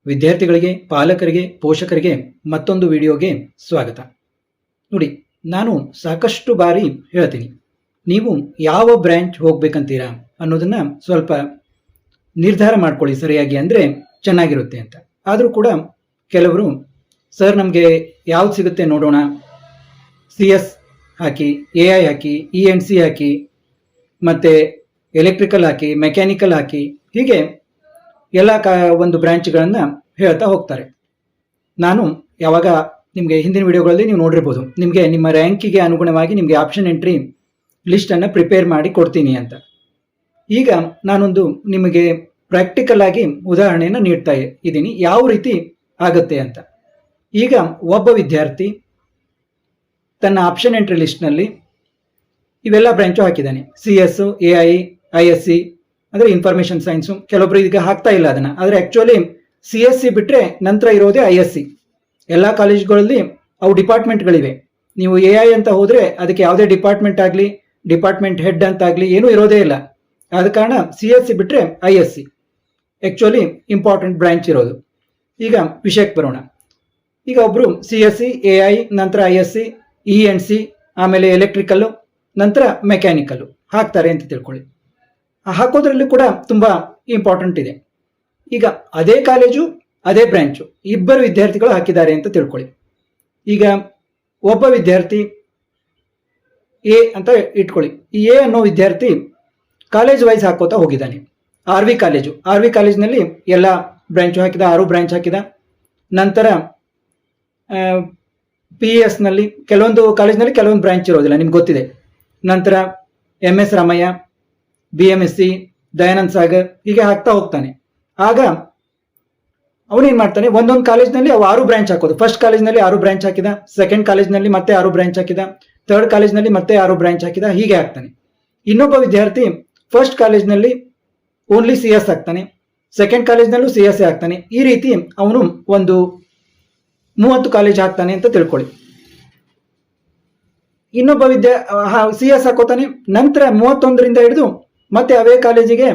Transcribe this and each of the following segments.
ವಿದ್ಯಾರ್ಥಿಗಳಿಗೆ, ಪಾಲಕರಿಗೆ, ಪೋಷಕರಿಗೆ ಮತ್ತೊಂದು ವಿಡಿಯೋಗೆ ಸ್ವಾಗತ. ನೋಡಿ, ನಾನು ಸಾಕಷ್ಟು ಬಾರಿ ಹೇಳ್ತೀನಿ, ನೀವು ಯಾವ ಬ್ರ್ಯಾಂಚ್ ಹೋಗ್ಬೇಕಂತೀರಾ ಅನ್ನೋದನ್ನ ಸ್ವಲ್ಪ ನಿರ್ಧಾರ ಮಾಡ್ಕೊಳ್ಳಿ ಸರಿಯಾಗಿ, ಅಂದರೆ ಚೆನ್ನಾಗಿರುತ್ತೆ ಅಂತ. ಆದರೂ ಕೂಡ ಕೆಲವರು ಸರ್ ನಮಗೆ ಯಾವ್ದು ಸಿಗುತ್ತೆ ನೋಡೋಣ, CS ಹಾಕಿ, AI ಹಾಕಿ, ENC ಹಾಕಿ, ಮತ್ತು ಎಲೆಕ್ಟ್ರಿಕಲ್ ಹಾಕಿ, ಮೆಕ್ಯಾನಿಕಲ್ ಹಾಕಿ, ಹೀಗೆ ಎಲ್ಲ ಒಂದು ಬ್ರ್ಯಾಂಚ್ಗಳನ್ನು ಹೇಳ್ತಾ ಹೋಗ್ತಾರೆ. ನಾನು ಯಾವಾಗ ನಿಮಗೆ ಹಿಂದಿನ ವಿಡಿಯೋಗಳಲ್ಲಿ ನೀವು ನೋಡಿರ್ಬೋದು, ನಿಮಗೆ ನಿಮ್ಮ ರ್ಯಾಂಕಿಗೆ ಅನುಗುಣವಾಗಿ ನಿಮಗೆ ಆಪ್ಷನ್ ಎಂಟ್ರಿ ಲಿಸ್ಟನ್ನು ಪ್ರಿಪೇರ್ ಮಾಡಿ ಕೊಡ್ತೀನಿ ಅಂತ. ಈಗ ನಾನೊಂದು ನಿಮಗೆ ಪ್ರಾಕ್ಟಿಕಲ್ ಆಗಿ ಉದಾಹರಣೆಯನ್ನು ನೀಡ್ತಾ ಇದ್ದೀನಿ, ಯಾವ ರೀತಿ ಆಗುತ್ತೆ ಅಂತ. ಈಗ ಒಬ್ಬ ವಿದ್ಯಾರ್ಥಿ ತನ್ನ ಆಪ್ಷನ್ ಎಂಟ್ರಿ ಲಿಸ್ಟ್ನಲ್ಲಿ ಇವೆಲ್ಲ ಬ್ರಾಂಚು ಹಾಕಿದ್ದಾನೆ. CS, AI, ISC ಅಂದರೆ ಇನ್ಫಾರ್ಮೇಷನ್ ಸೈನ್ಸು. ಕೆಲವೊಬ್ರು ಈಗ ಹಾಕ್ತಾ ಇಲ್ಲ ಅದನ್ನು, ಆದರೆ ಆ್ಯಕ್ಚುಲಿ CSC ಬಿಟ್ಟರೆ ನಂತರ ಇರೋದೇ ISC. ಎಲ್ಲ ಕಾಲೇಜ್ಗಳಲ್ಲಿ ಅವು ಡಿಪಾರ್ಟ್ಮೆಂಟ್ಗಳಿವೆ. ನೀವು AI ಅಂತ ಹೋದರೆ ಅದಕ್ಕೆ ಯಾವುದೇ ಡಿಪಾರ್ಟ್ಮೆಂಟ್ ಆಗಲಿ, ಡಿಪಾರ್ಟ್ಮೆಂಟ್ ಹೆಡ್ ಅಂತಾಗಲಿ ಏನೂ ಇರೋದೇ ಇಲ್ಲ. ಆದ ಕಾರಣ CSC ಬಿಟ್ಟರೆ ISC ಆ್ಯಕ್ಚುಲಿ ಇಂಪಾರ್ಟೆಂಟ್ ಬ್ರಾಂಚ್ ಇರೋದು. ಈಗ ವಿಷಯಕ್ಕೆ ಬರೋಣ. ಈಗ ಒಬ್ಬರು CSC, AI, ನಂತರ ISC, ENC, ಆಮೇಲೆ ಎಲೆಕ್ಟ್ರಿಕಲ್ಲು, ನಂತರ ಮೆಕ್ಯಾನಿಕಲ್ಲು ಹಾಕ್ತಾರೆ ಅಂತ ತಿಳ್ಕೊಳ್ಳಿ. ಹಾಕೋದ್ರಲ್ಲಿ ಕೂಡ ತುಂಬ ಇಂಪಾರ್ಟೆಂಟ್ ಇದೆ. ಈಗ ಅದೇ ಕಾಲೇಜು, ಅದೇ ಬ್ರ್ಯಾಂಚು, ಇಬ್ಬರು ವಿದ್ಯಾರ್ಥಿಗಳು ಹಾಕಿದ್ದಾರೆ ಅಂತ ತಿಳ್ಕೊಳ್ಳಿ. ಈಗ ಒಬ್ಬ ವಿದ್ಯಾರ್ಥಿ A ಅಂತ ಇಟ್ಕೊಳ್ಳಿ. ಈ A ಅನ್ನೋ ವಿದ್ಯಾರ್ಥಿ ಕಾಲೇಜ್ ವೈಸ್ ಹಾಕೋತಾ ಹೋಗಿದ್ದಾನೆ. RV ಕಾಲೇಜಿನಲ್ಲಿ ಎಲ್ಲ ಬ್ರಾಂಚು ಹಾಕಿದ, 6 ಬ್ರಾಂಚ್ ಹಾಕಿದ. ನಂತರ PESನಲ್ಲಿ ಕೆಲವೊಂದು ಕಾಲೇಜಿನಲ್ಲಿ ಕೆಲವೊಂದು ಬ್ರಾಂಚ್ ಇರೋದಿಲ್ಲ, ನಿಮ್ಗೆ ಗೊತ್ತಿದೆ. ನಂತರ MS ರಾಮಯ್ಯ, BMSC, ದಯಾನಂದ್ ಸಾಗರ್, ಹೀಗೆ ಹಾಕ್ತಾ ಹೋಗ್ತಾನೆ. ಆಗ ಅವನೇನು ಮಾಡ್ತಾನೆ, ಒಂದೊಂದು ಕಾಲೇಜ್ನಲ್ಲಿ ಅವು 6 ಬ್ರಾಂಚ್ ಹಾಕೋದು. ಫಸ್ಟ್ ಕಾಲೇಜ್ನಲ್ಲಿ 6 ಬ್ರಾಂಚ್ ಹಾಕಿದ, ಸೆಕೆಂಡ್ ಕಾಲೇಜ್ನಲ್ಲಿ ಮತ್ತೆ 6 ಬ್ರಾಂಚ್ ಹಾಕಿದ, ಥರ್ಡ್ ಕಾಲೇಜ್ನಲ್ಲಿ ಮತ್ತೆ 6 ಬ್ರಾಂಚ್ ಹಾಕಿದ, ಹೀಗೆ ಹಾಕ್ತಾನೆ. ಇನ್ನೊಬ್ಬ ವಿದ್ಯಾರ್ಥಿ ಫಸ್ಟ್ ಕಾಲೇಜ್ನಲ್ಲಿ ಓನ್ಲಿ CS ಹಾಕ್ತಾನೆ, ಸೆಕೆಂಡ್ ಕಾಲೇಜ್ನಲ್ಲೂ CS ಹಾಕ್ತಾನೆ. ಈ ರೀತಿ ಅವನು ಒಂದು 30 ಕಾಲೇಜ್ ಹಾಕ್ತಾನೆ ಅಂತ ತಿಳ್ಕೊಳ್ಳಿ. ಇನ್ನೊಬ್ಬ CS ಹಾಕೋತಾನೆ. ನಂತರ 31ರಿಂದ ಹಿಡಿದು ಮತ್ತೆ ಅವೇ ಕಾಲೇಜಿಗೆ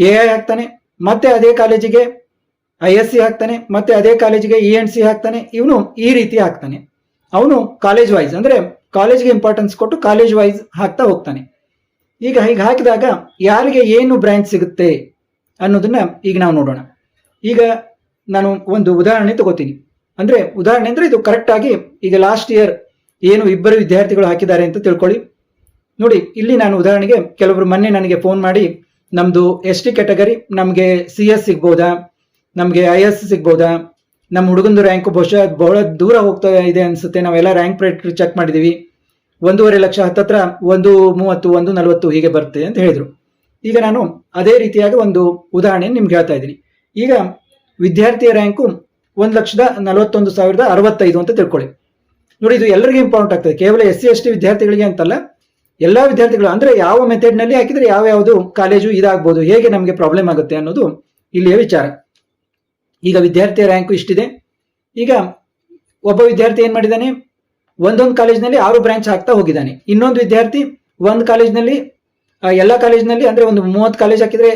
AI ಹಾಕ್ತಾನೆ, ಮತ್ತೆ ಅದೇ ಕಾಲೇಜಿಗೆ ISC ಹಾಕ್ತಾನೆ, ಮತ್ತೆ ಅದೇ ಕಾಲೇಜಿಗೆ ENC ಹಾಕ್ತಾನೆ. ಇವನು ಈ ರೀತಿ ಹಾಕ್ತಾನೆ. ಅವನು ಕಾಲೇಜ್ ವೈಸ್, ಅಂದರೆ ಕಾಲೇಜ್ಗೆ ಇಂಪಾರ್ಟೆನ್ಸ್ ಕೊಟ್ಟು ಕಾಲೇಜ್ ವೈಸ್ ಹಾಕ್ತಾ ಹೋಗ್ತಾನೆ. ಈಗ ಹೀಗೆ ಹಾಕಿದಾಗ ಯಾರಿಗೆ ಏನು ಬ್ರಾಂಚ್ ಸಿಗುತ್ತೆ ಅನ್ನೋದನ್ನ ಈಗ ನಾವು ನೋಡೋಣ. ಈಗ ನಾನು ಒಂದು ಉದಾಹರಣೆ ತಗೋತೀನಿ. ಉದಾಹರಣೆ ಅಂದರೆ ಇದು ಕರೆಕ್ಟಾಗಿ ಈಗ ಲಾಸ್ಟ್ ಇಯರ್ ಏನು ಇಬ್ಬರು ವಿದ್ಯಾರ್ಥಿಗಳು ಹಾಕಿದ್ದಾರೆ ಅಂತ ತಿಳ್ಕೊಳ್ಳಿ. ನೋಡಿ, ಇಲ್ಲಿ ನಾನು ಉದಾಹರಣೆಗೆ ಕೆಲವರು ಮೊನ್ನೆ ನನಗೆ ಫೋನ್ ಮಾಡಿ, ನಮ್ಮದು ST ಕ್ಯಾಟಗರಿ, ನಮಗೆ CS ಸಿಗ್ಬೋದಾ, ನಮಗೆ ISC ಸಿಗ್ಬೋದಾ, ನಮ್ಮ ಹುಡುಗಂದು ರ್ಯಾಂಕು ಬಹುಶಃ ಬಹಳ ದೂರ ಹೋಗ್ತಾ ಇದೆ ಅನಿಸುತ್ತೆ, ನಾವೆಲ್ಲ ರ್ಯಾಂಕ್ ಪ್ರೇಟ್ ಚೆಕ್ ಮಾಡಿದ್ದೀವಿ, 1.5 ಲಕ್ಷ, ಹತ್ತತ್ರ 1.30, 1.40 ಹೀಗೆ ಬರುತ್ತೆ ಅಂತ ಹೇಳಿದರು. ಈಗ ನಾನು ಅದೇ ರೀತಿಯಾಗಿ ಒಂದು ಉದಾಹರಣೆ ನಿಮ್ಗೆ ಹೇಳ್ತಾ ಇದ್ದೀನಿ. ಈಗ ವಿದ್ಯಾರ್ಥಿಯ ರ್ಯಾಂಕು 1,41,065 ಅಂತ ತಿಳ್ಕೊಳ್ಳಿ. ನೋಡಿ, ಇದು ಎಲ್ಲರಿಗೂ ಇಂಪಾರ್ಟೆಂಟ್ ಆಗ್ತದೆ, ಕೇವಲ SC ST ವಿದ್ಯಾರ್ಥಿಗಳಿಗೆ ಅಂತಲ್ಲ, ಎಲ್ಲ ವಿದ್ಯಾರ್ಥಿಗಳು. ಅಂದರೆ ಯಾವ ಮೆಥಡ್ನಲ್ಲಿ ಹಾಕಿದರೆ ಯಾವ್ಯಾವುದು ಕಾಲೇಜು ಇದಾಗ್ಬೋದು, ಹೇಗೆ ನಮಗೆ ಪ್ರಾಬ್ಲಮ್ ಆಗುತ್ತೆ ಅನ್ನೋದು ಇಲ್ಲಿಯ ವಿಚಾರ. ಈಗ ವಿದ್ಯಾರ್ಥಿಯ ರ್ಯಾಂಕು ಇಷ್ಟಿದೆ. ಈಗ ಒಬ್ಬ ವಿದ್ಯಾರ್ಥಿ ಏನು ಮಾಡಿದ್ದಾನೆ, ಒಂದೊಂದು ಕಾಲೇಜಿನಲ್ಲಿ 6 ಬ್ರಾಂಚ್ ಹಾಕ್ತಾ ಹೋಗಿದ್ದಾನೆ. ಇನ್ನೊಂದು ವಿದ್ಯಾರ್ಥಿ ಒಂದು ಕಾಲೇಜಿನಲ್ಲಿ, ಎಲ್ಲ ಕಾಲೇಜಿನಲ್ಲಿ ಅಂದರೆ ಒಂದು 30 ಕಾಲೇಜ್ ಹಾಕಿದರೆ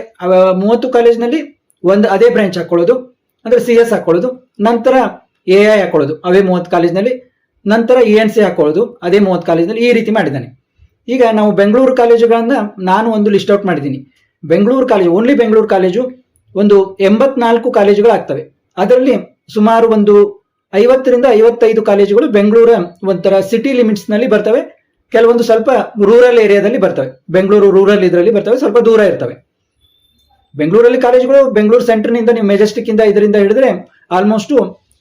30 ಕಾಲೇಜಿನಲ್ಲಿ ಒಂದು ಅದೇ ಬ್ರಾಂಚ್ ಹಾಕೊಳ್ಳೋದು, ಅಂದರೆ CS ಹಾಕೊಳ್ಳೋದು, ನಂತರ AI ಹಾಕೊಳ್ಳೋದು ಅವೇ 30 ಕಾಲೇಜಿನಲ್ಲಿ, ನಂತರ ENC ಹಾಕೊಳ್ಳೋದು ಅದೇ 30 ಕಾಲೇಜಿನಲ್ಲಿ, ಈ ರೀತಿ ಮಾಡಿದ್ದಾನೆ. ಈಗ ನಾವು ಬೆಂಗಳೂರು ಕಾಲೇಜುಗಳನ್ನ ನಾನು ಒಂದು ಲಿಸ್ಟ್ ಔಟ್ ಮಾಡಿದ್ದೀನಿ. Bengaluru college, only Bengaluru college ಒಂದು 84 ಕಾಲೇಜುಗಳು ಆಗ್ತವೆ. ಅದರಲ್ಲಿ ಸುಮಾರು ಒಂದು 50ರಿಂದ 55 ಕಾಲೇಜುಗಳು ಬೆಂಗಳೂರ ಒಂಥರ ಸಿಟಿ ಲಿಮಿಟ್ಸ್ನಲ್ಲಿ ಬರ್ತವೆ, ಕೆಲವೊಂದು ಸ್ವಲ್ಪ ರೂರಲ್ ಏರಿಯಾದಲ್ಲಿ ಬರ್ತವೆ. ಬೆಂಗಳೂರು ರೂರಲ್ ಇದರಲ್ಲಿ ಬರ್ತವೆ, ಸ್ವಲ್ಪ ದೂರ ಇರ್ತವೆ. ಬೆಂಗಳೂರಲ್ಲಿ ಕಾಲೇಜುಗಳು ಬೆಂಗಳೂರು ಸೆಂಟರ್ನಿಂದ ನೀವು ಮೆಜೆಸ್ಟಿಕ್ ಇಂದ ಇದರಿಂದ ಹಿಡಿದ್ರೆ ಆಲ್ಮೋಸ್ಟು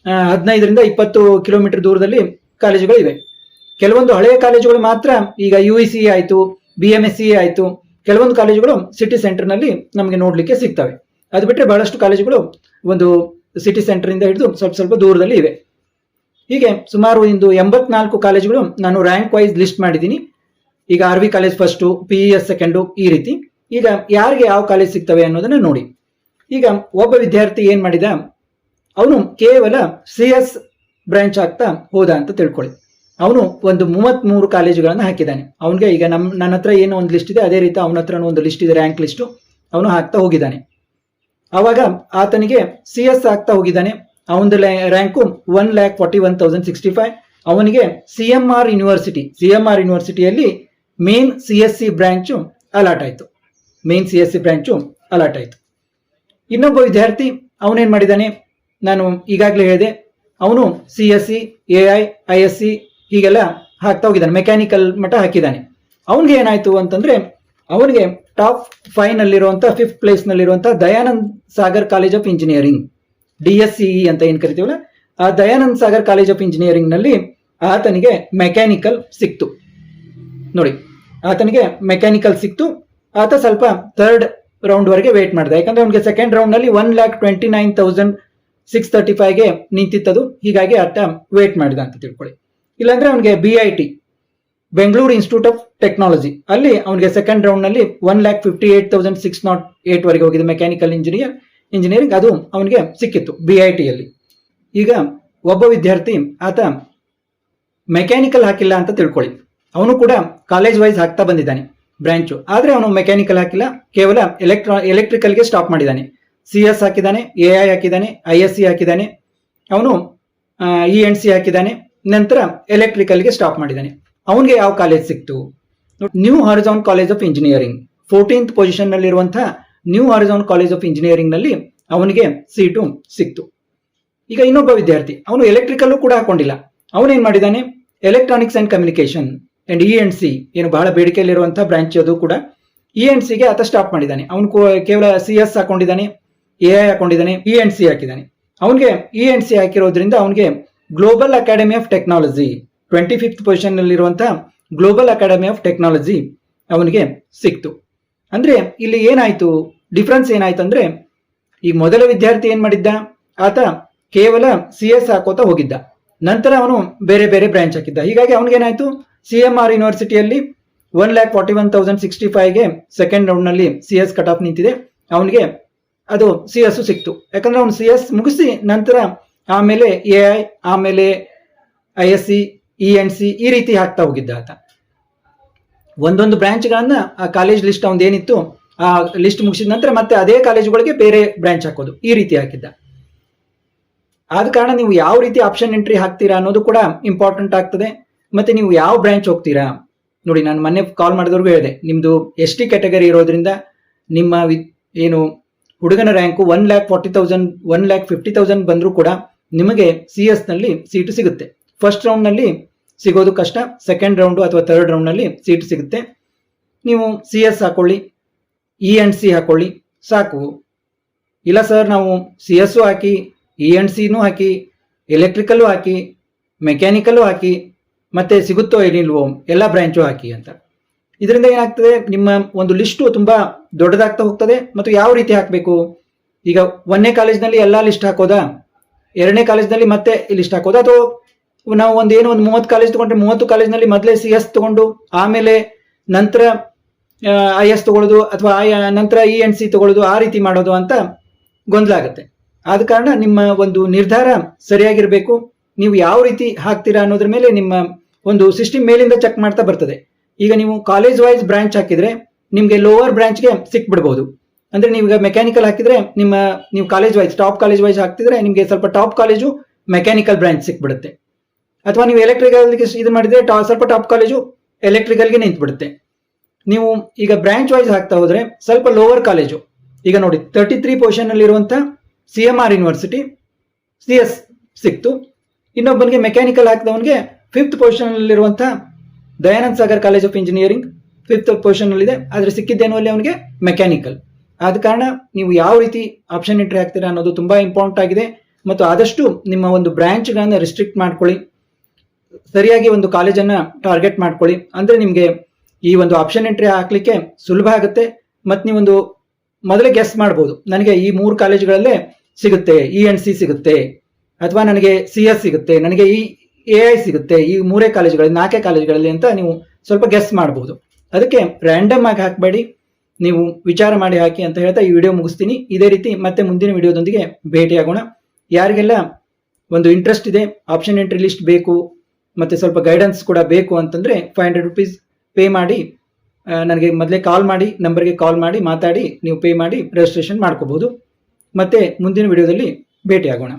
15ರಿಂದ 20 ಕಿಲೋಮೀಟರ್ ದೂರದಲ್ಲಿ ಕಾಲೇಜುಗಳು ಇವೆ. ಕೆಲವೊಂದು ಹಳೆಯ ಕಾಲೇಜುಗಳು ಮಾತ್ರ, ಈಗ UEC ಆಯಿತು, BMSC ಆಯಿತು, ಕೆಲವೊಂದು ಕಾಲೇಜುಗಳು ಸಿಟಿ ಸೆಂಟರ್ನಲ್ಲಿ ನಮಗೆ ನೋಡಲಿಕ್ಕೆ ಸಿಗ್ತವೆ. ಅದು ಬಿಟ್ಟರೆ ಬಹಳಷ್ಟು ಕಾಲೇಜುಗಳು ಒಂದು ಸಿಟಿ ಸೆಂಟರಿಂದ ಹಿಡಿದು ಸ್ವಲ್ಪ ದೂರದಲ್ಲಿ ಇವೆ. ಹೀಗೆ ಸುಮಾರು ಒಂದು 84 ಕಾಲೇಜುಗಳು ನಾನು ರ್ಯಾಂಕ್ ವೈಸ್ ಲಿಸ್ಟ್ ಮಾಡಿದ್ದೀನಿ. ಈಗ RV college first, PES second, ಈ ರೀತಿ. ಈಗ ಯಾರಿಗೆ ಯಾವ ಕಾಲೇಜ್ ಸಿಗ್ತವೆ ಅನ್ನೋದನ್ನ ನೋಡಿ. ಈಗ ಒಬ್ಬ ವಿದ್ಯಾರ್ಥಿ ಏನು ಮಾಡಿದ, ಅವನು ಕೇವಲ CS ಬ್ರಾಂಚ್ ಆಗ್ತಾ ಹೋದ ಅಂತ ತಿಳ್ಕೊಳ್ಳಿ. ಅವನು ಒಂದು 33 ಕಾಲೇಜುಗಳನ್ನು ಹಾಕಿದ್ದಾನೆ. ಅವನಿಗೆ ಈಗ ನನ್ನ ಹತ್ರ ಏನೋ ಒಂದು ಲಿಸ್ಟ್ ಇದೆ, ಅದೇ ರೀತಿ ಅವನ ಹತ್ರ ಒಂದು ಲಿಸ್ಟ್ ಇದೆ, ರ್ಯಾಂಕ್ ಲಿಸ್ಟು, ಅವನು ಹಾಕ್ತಾ ಹೋಗಿದ್ದಾನೆ. ಆವಾಗ ಆತನಿಗೆ CS ಆಗ್ತಾ ಹೋಗಿದ್ದಾನೆ. ಅವನದು ರ್ಯಾಂಕು 1,41,065. ಅವನಿಗೆ CMR ಯೂನಿವರ್ಸಿಟಿಯಲ್ಲಿ ಮೇನ್ CSC ಬ್ರಾಂಚು ಅಲಾಟ್ ಆಯಿತು. ಇನ್ನೊಬ್ಬ ವಿದ್ಯಾರ್ಥಿ ಅವನೇನ್ ಮಾಡಿದ್ದಾನೆ, ನಾನು ಈಗಾಗಲೇ ಹೇಳಿದೆ, ಅವನು CSC, AI, ISC ಹೀಗೆಲ್ಲ ಹಾಕ್ತಾ ಹೋಗಿದ್ದಾನೆ, ಮೆಕ್ಯಾನಿಕಲ್ ಮಟ್ಟ ಹಾಕಿದ್ದಾನೆ. ಅವನಿಗೆ ಏನಾಯ್ತು ಅಂತಂದ್ರೆ, ಅವನಿಗೆ ಟಾಪ್ 5 ನಲ್ಲಿರುವಂತ 5th ಪ್ಲೇಸ್ ನಲ್ಲಿರುವಂತಹ Dayanand Sagar College of Engineering, DSCE ಅಂತ ಏನ್ ಕರಿತೀವಲ್ಲ, ಆ Dayanand Sagar College of Engineering ನಲ್ಲಿ ಆತನಿಗೆ ಮೆಕ್ಯಾನಿಕಲ್ ಸಿಕ್ತು. ನೋಡಿ, ಆತನಿಗೆ ಮೆಕ್ಯಾನಿಕಲ್ ಸಿಕ್ತು. ಆತ ಸ್ವಲ್ಪ 3rd ರೌಂಡ್ ವರೆಗೆ ವೇಟ್ ಮಾಡಿದ, ಯಾಕಂದ್ರೆ ಅವನಿಗೆ 2nd ರೌಂಡ್ ನಲ್ಲಿ 1,29,635ಗೆ ನಿಂತಿತ್ತದು. ಹೀಗಾಗಿ ಆತ ವೇಟ್ ಮಾಡಿದ ಅಂತ ತಿಳ್ಕೊಳ್ಳಿ. ಇಲ್ಲಾಂದ್ರೆ ಅವನಿಗೆ BIT, Bengaluru institute of technology, ಅಲ್ಲಿ ಅವನಿಗೆ 2nd ರೌಂಡ್ ನಲ್ಲಿ 1,58,608 ವರೆಗೆ ಹೋಗಿದೆ ಮೆಕ್ಯಾನಿಕಲ್ ಇಂಜಿನಿಯರಿಂಗ್, ಅದು ಅವನಿಗೆ ಸಿಕ್ಕಿತ್ತು BIT ಯಲ್ಲಿ. ಈಗ ಒಬ್ಬ ವಿದ್ಯಾರ್ಥಿ ಆತ ಮೆಕ್ಯಾನಿಕಲ್ ಹಾಕಿಲ್ಲ ಅಂತ ತಿಳ್ಕೊಳ್ಳಿ, ಅವನು ಕೂಡ ಕಾಲೇಜ್ ವೈಸ್ ಹಾಕ್ತಾ ಬಂದಿದ್ದಾನೆ ಬ್ರಾಂಚು, ಆದ್ರೆ ಅವನು ಮೆಕ್ಯಾನಿಕಲ್ ಹಾಕಿಲ್ಲ, ಕೇವಲ ಎಲೆಕ್ಟ್ರಿಕಲ್ಗೆ ಸ್ಟಾಪ್ ಮಾಡಿದ್ದಾನೆ. CS ಹಾಕಿದ್ದಾನೆ, AI ಹಾಕಿದ್ದಾನೆ, ISC ಹಾಕಿದ್ದಾನೆ, ಅವನು ENC ಹಾಕಿದ್ದಾನೆ, ನಂತರ ಎಲೆಕ್ಟ್ರಿಕಲ್ಗೆ ಸ್ಟಾಪ್ ಮಾಡಿದ್ದಾನೆ. ಅವನಿಗೆ ಯಾವ ಕಾಲೇಜ್ ಸಿಕ್ತು? New Horizon College of Engineering, 14th position ನಲ್ಲಿರುವಂತಹ New Horizon College of Engineering ನಲ್ಲಿ ಅವನಿಗೆ ಸೀಟು ಸಿಕ್ತು. ಈಗ ಇನ್ನೊಬ್ಬ ವಿದ್ಯಾರ್ಥಿ, ಅವನು ಎಲೆಕ್ಟ್ರಿಕಲ್ ಕೂಡ ಹಾಕೊಂಡಿಲ್ಲ, ಅವನೇನ್ ಮಾಡಿದ್ದಾನೆ, electronics and communication and ENC, ಏನು ಬಹಳ ಬೇಡಿಕೆಯಲ್ಲಿರುವಂತಹ ಬ್ರಾಂಚ್ ಅದು ಕೂಡ, ENCಗೆ ಆತ ಸ್ಟಾಪ್ ಮಾಡಿದ್ದಾನೆ. ಅವನು ಕೇವಲ CS ಹಾಕೊಂಡಿದ್ದಾನೆ, AI ಹಾಕೊಂಡಿದ್ದಾನೆ, ENC ಹಾಕಿದ್ದಾನೆ. ಅವನಿಗೆ ENC ಹಾಕಿರೋದ್ರಿಂದ ಅವನಿಗೆ Global Academy of Technology, 25th position ನಲ್ಲಿರುವಂತಹ ಗ್ಲೋಬಲ್ ಅಕಾಡೆಮಿ ಆಫ್ ಟೆಕ್ನಾಲಜಿ ಅವನಿಗೆ ಸಿಕ್ತು. ಅಂದ್ರೆ ಇಲ್ಲಿ ಏನಾಯ್ತು, ಡಿಫ್ರೆನ್ಸ್ ಏನಾಯ್ತು ಅಂದ್ರೆ, ಈ ಮೊದಲ ವಿದ್ಯಾರ್ಥಿ ಏನ್ ಮಾಡಿದ್ದ, ಆತ ಕೇವಲ CS ಹಾಕೋತಾ ಹೋಗಿದ್ದ, ನಂತರ ಅವನು ಬೇರೆ ಬೇರೆ ಬ್ರಾಂಚ್ ಹಾಕಿದ್ದ. ಹೀಗಾಗಿ ಅವನಿಗೇನಾಯ್ತು, CMR ಯೂನಿವರ್ಸಿಟಿಯಲ್ಲಿ 1,41,065ಗೆ 2nd ರೌಂಡ್ ನಲ್ಲಿ CS ಕಟ್ ಆಫ್ ನಿಂತಿದೆ, ಅವನಿಗೆ ಅದು CS ಸಿಕ್ತು. ಯಾಕಂದ್ರೆ ಅವನು CS ಮುಗಿಸಿ ನಂತರ ಆಮೇಲೆ AI, ಆಮೇಲೆ ISC, ENC ಈ ರೀತಿ ಹಾಕ್ತಾ ಹೋಗಿದ್ದ ಆತ. ಒಂದೊಂದು ಬ್ರಾಂಚ್ಗಳನ್ನ ಆ ಕಾಲೇಜ್ ಲಿಸ್ಟ್ ಅವನ್ ಏನಿತ್ತು ಆ ಲಿಸ್ಟ್ ಮುಗಿಸಿದ ನಂತರ ಮತ್ತೆ ಅದೇ ಕಾಲೇಜುಗಳಿಗೆ ಬೇರೆ ಬ್ರಾಂಚ್ ಹಾಕೋದು, ಈ ರೀತಿ ಹಾಕಿದ್ದ. ಆದ ಕಾರಣ ನೀವು ಯಾವ ರೀತಿ ಆಪ್ಷನ್ ಎಂಟ್ರಿ ಹಾಕ್ತೀರಾ ಅನ್ನೋದು ಕೂಡ ಇಂಪಾರ್ಟೆಂಟ್ ಆಗ್ತದೆ. ಮತ್ತೆ ನೀವು ಯಾವ ಬ್ರಾಂಚ್ ಹೋಗ್ತೀರಾ ನೋಡಿ, ನಾನು ಮೊನ್ನೆ ಕಾಲ್ ಮಾಡಿದವ್ರಿಗೂ ಹೇಳಿದೆ, ನಿಮ್ದು ST ಕ್ಯಾಟಗರಿ ಇರೋದ್ರಿಂದ ನಿಮ್ಮ ಏನು ಹುಡುಗನ ರ್ಯಾಂಕು 1,40,000 1,50,000 ಬಂದರೂ ಕೂಡ ನಿಮಗೆ CS ನಲ್ಲಿ ಸೀಟು ಸಿಗುತ್ತೆ. ಫಸ್ಟ್ ರೌಂಡ್ ನಲ್ಲಿ ಸಿಗೋದು ಕಷ್ಟ, 2nd ರೌಂಡ್ ಅಥವಾ 3rd ರೌಂಡ್ ನಲ್ಲಿ ಸೀಟ್ ಸಿಗುತ್ತೆ. ನೀವು CS ಹಾಕೊಳ್ಳಿ, ENC ಹಾಕೊಳ್ಳಿ ಸಾಕು. ಇಲ್ಲ ಸರ್, ನಾವು CS ಹಾಕಿ, ENCನೂ ಹಾಕಿ, ಎಲೆಕ್ಟ್ರಿಕಲ್ಲು ಹಾಕಿ, ಮೆಕ್ಯಾನಿಕಲ್ಲು ಹಾಕಿ, ಮತ್ತೆ ಸಿಗುತ್ತೋ ಏನಿಲ್ವೋ ಎಲ್ಲ ಬ್ರಾಂಚು ಹಾಕಿ ಅಂತ. ಇದರಿಂದ ಏನಾಗ್ತದೆ, ನಿಮ್ಮ ಒಂದು ಲಿಸ್ಟು ತುಂಬಾ ದೊಡ್ಡದಾಗ್ತಾ ಹೋಗ್ತದೆ. ಮತ್ತು ಯಾವ ರೀತಿ ಹಾಕಬೇಕು, ಈಗ 1ನೇ ಕಾಲೇಜ್ನಲ್ಲಿ ಎಲ್ಲ ಲಿಸ್ಟ್ ಹಾಕೋದಾ, 2ನೇ ಕಾಲೇಜ್ನಲ್ಲಿ ಮತ್ತೆ ಲಿಸ್ಟ್ ಹಾಕೋದಾ, ಅಥವಾ ನಾವು ಒಂದು 30 ಕಾಲೇಜ್ ತಗೊಂಡ್ರೆ 30 ಕಾಲೇಜ್ನಲ್ಲಿ ಮೊದಲೇ CS ತಗೊಂಡು ಆಮೇಲೆ ನಂತರ IS ತಗೊಳ್ಳೋದು, ಅಥವಾ ನಂತರ ENC ತಗೊಳ್ಳೋದು, ಆ ರೀತಿ ಮಾಡೋದು ಅಂತ ಗೊಂದಲ ಆಗುತ್ತೆ. ಆದ ಕಾರಣ ನಿಮ್ಮ ಒಂದು ನಿರ್ಧಾರ ಸರಿಯಾಗಿರ್ಬೇಕು. ನೀವು ಯಾವ ರೀತಿ ಹಾಕ್ತೀರಾ ಅನ್ನೋದ್ರ ಮೇಲೆ ನಿಮ್ಮ ಒಂದು ಸಿಸ್ಟಮ್ ಮೇಲಿಂದ ಚೆಕ್ ಮಾಡ್ತಾ ಬರ್ತದೆ. ಈಗ ನೀವು ಕಾಲೇಜ್ ವೈಸ್ ಬ್ರಾಂಚ್ ಹಾಕಿದ್ರೆ ನಿಮ್ಗೆ ಲೋವರ್ ಬ್ರಾಂಚ್ಗೆ ಸಿಕ್ಬಿಡ್ಬಹುದು. ಅಂದ್ರೆ ನೀವು ಈಗ ಮೆಕ್ಯಾನಿಕಲ್ ಹಾಕಿದ್ರೆ ನೀವು college wise top college wise ಹಾಕ್ತಿದ್ರೆ ನಿಮ್ಗೆ ಸ್ವಲ್ಪ ಟಾಪ್ ಕಾಲೇಜು ಮೆಕ್ಯಾನಿಕಲ್ ಬ್ರಾಂಚ್ ಸಿಕ್ಬಿಡುತ್ತೆ. ಅಥವಾ ನೀವು ಎಲೆಕ್ಟ್ರಿಕಲ್ಗೆ ಇದು ಮಾಡಿದ್ರೆ ಸ್ವಲ್ಪ ಟಾಪ್ ಕಾಲೇಜು ಎಲೆಕ್ಟ್ರಿಕಲ್ಗೆ ನಿಂತ್ಬಿಡುತ್ತೆ. ನೀವು ಈಗ ಬ್ರಾಂಚ್ ವೈಸ್ ಹಾಕ್ತಾ ಹೋದ್ರೆ ಸ್ವಲ್ಪ ಲೋವರ್ ಕಾಲೇಜು, ಈಗ ನೋಡಿ 33 ಪೊಸಿಷನ್ ನಲ್ಲಿರುವಂತಹ CMR ಯೂನಿವರ್ಸಿಟಿ CS ಸಿಕ್ತು. ಇನ್ನೊಬ್ಬನಿಗೆ ಮೆಕ್ಯಾನಿಕಲ್ ಹಾಕಿದವನಿಗೆ 5th ಪೊಸಿಷನ್ ನಲ್ಲಿರುವಂತಹ Dayanand Sagar College of Engineering 5th position ನಲ್ಲಿದೆ, ಆದ್ರೆ ಸಿಕ್ಕಿದ್ದೇನೋ ಅಲ್ಲಿ ಅವನಿಗೆ ಮೆಕ್ಯಾನಿಕಲ್. ಆದ ಕಾರಣ ನೀವು ಯಾವ ರೀತಿ ಆಪ್ಷನ್ ಎಂಟ್ರಿ ಹಾಕ್ತೀರಾ ಅನ್ನೋದು ತುಂಬಾ ಇಂಪಾರ್ಟೆಂಟ್ ಆಗಿದೆ. ಮತ್ತು ಆದಷ್ಟು ನಿಮ್ಮ ಒಂದು ಬ್ರಾಂಚ್ಗಳನ್ನ ರಿಸ್ಟ್ರಿಕ್ಟ್ ಮಾಡ್ಕೊಳ್ಳಿ, ಸರಿಯಾಗಿ ಒಂದು ಕಾಲೇಜನ್ನ ಟಾರ್ಗೆಟ್ ಮಾಡ್ಕೊಳ್ಳಿ. ಅಂದ್ರೆ ನಿಮ್ಗೆ ಈ ಒಂದು ಆಪ್ಷನ್ ಎಂಟ್ರಿ ಹಾಕ್ಲಿಕ್ಕೆ ಸುಲಭ ಆಗುತ್ತೆ. ಮತ್ತು ನೀವೊಂದು ಮೊದಲೇ ಗೆಸ್ ಮಾಡ್ಬೋದು, ನನಗೆ ಈ 3 ಕಾಲೇಜುಗಳಲ್ಲೇ ಸಿಗುತ್ತೆ, ENC ಸಿಗುತ್ತೆ, ಅಥವಾ ನನಗೆ CS ಸಿಗುತ್ತೆ, ನನಗೆ ಈ AI ಸಿಗುತ್ತೆ, ಈ 3 ಕಾಲೇಜುಗಳಲ್ಲಿ 4 ಕಾಲೇಜುಗಳಲ್ಲಿ ಅಂತ ನೀವು ಸ್ವಲ್ಪ ಗೆಸ್ ಮಾಡಬಹುದು. ಅದಕ್ಕೆ ರ್ಯಾಂಡಮ್ ಆಗಿ ಹಾಕಬೇಡಿ, ನೀವು ವಿಚಾರ ಮಾಡಿ ಹಾಕಿ ಅಂತ ಹೇಳ್ತಾ ಈ ವಿಡಿಯೋ ಮುಗಿಸ್ತೀನಿ. ಇದೇ ರೀತಿ ಮತ್ತೆ ಮುಂದಿನ ವಿಡಿಯೋದೊಂದಿಗೆ ಭೇಟಿಯಾಗೋಣ. ಯಾರಿಗೆಲ್ಲ ಒಂದು ಇಂಟ್ರೆಸ್ಟ್ ಇದೆ, ಆಪ್ಷನ್ ಎಂಟ್ರಿ ಲಿಸ್ಟ್ ಬೇಕು, ಮತ್ತೆ ಸ್ವಲ್ಪ ಗೈಡೆನ್ಸ್ ಕೂಡ ಬೇಕು ಅಂತಂದ್ರೆ 500 rupees ಪೇ ಮಾಡಿ ನನಗೆ ಮೊದಲೇ ಕಾಲ್ ಮಾಡಿ, ನಂಬರ್ಗೆ ಕಾಲ್ ಮಾಡಿ ಮಾತಾಡಿ ನೀವು ಪೇ ಮಾಡಿ ರಿಜಿಸ್ಟ್ರೇಷನ್ ಮಾಡ್ಕೋಬಹುದು. ಮತ್ತೆ ಮುಂದಿನ ವಿಡಿಯೋದಲ್ಲಿ ಭೇಟಿಯಾಗೋಣ.